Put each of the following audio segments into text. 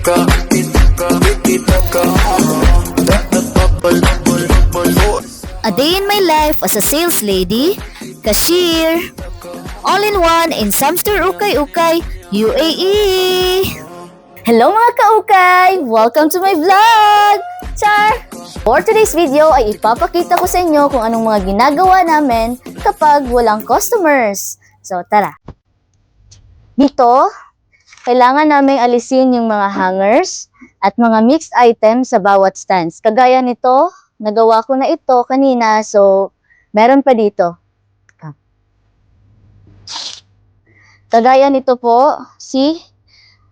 A day in my life as a sales lady, cashier, all-in-one in Samster Ukay-Ukay, UAE! Hello mga ka-ukay! Welcome to my vlog! Char! For today's video ay ipapakita ko sa inyo kung anong mga ginagawa namin kapag walang customers. So tara! Dito, kailangan naming alisin yung mga hangers at mga mixed items sa bawat stands. Kagaya nito, nagawa ko na ito kanina, so meron pa dito. Kagaya nito po, see?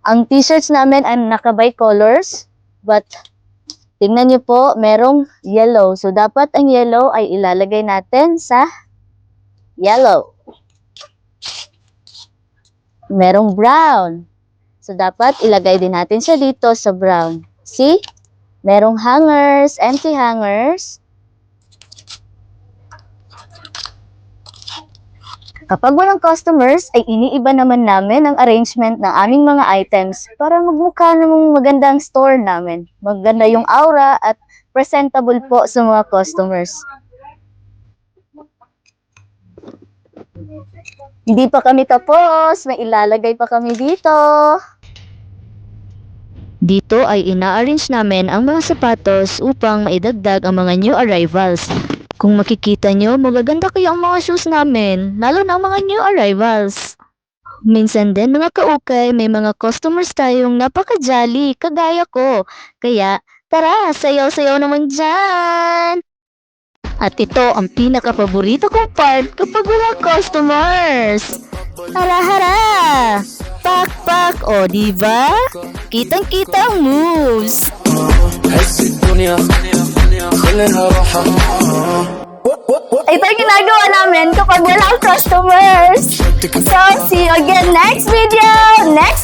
Ang t-shirts namin ay naka-bi-colors, but tingnan nyo po, merong yellow. So dapat ang yellow ay ilalagay natin sa yellow. Merong brown. So dapat ilagay din natin siya dito sa brown. See? Merong hangers, empty hangers. Kapag walang customers, ay iniiba naman namin ang arrangement ng aming mga items para magmukha namang maganda ang store namin. Maganda yung aura at presentable po sa mga customers. Hindi pa kami tapos, may ilalagay pa kami dito. Dito ay ina-arrange namin ang mga sapatos upang maidagdag ang mga new arrivals. Kung makikita nyo, magaganda kayo ang mga shoes namin, lalo na ang mga new arrivals. Minsan din mga kaukay, may mga customers tayong napaka-jolly, kagaya ko. Kaya, tara, sayaw-sayaw naman dyan! At ito ang pinaka-paborito kong part kapag walang customers. Hara-hara! Pak-pak! O, diba? Kitang-kita ang moves! Ito yung ginagawa namin kapag walang customers. So, see you again next video, next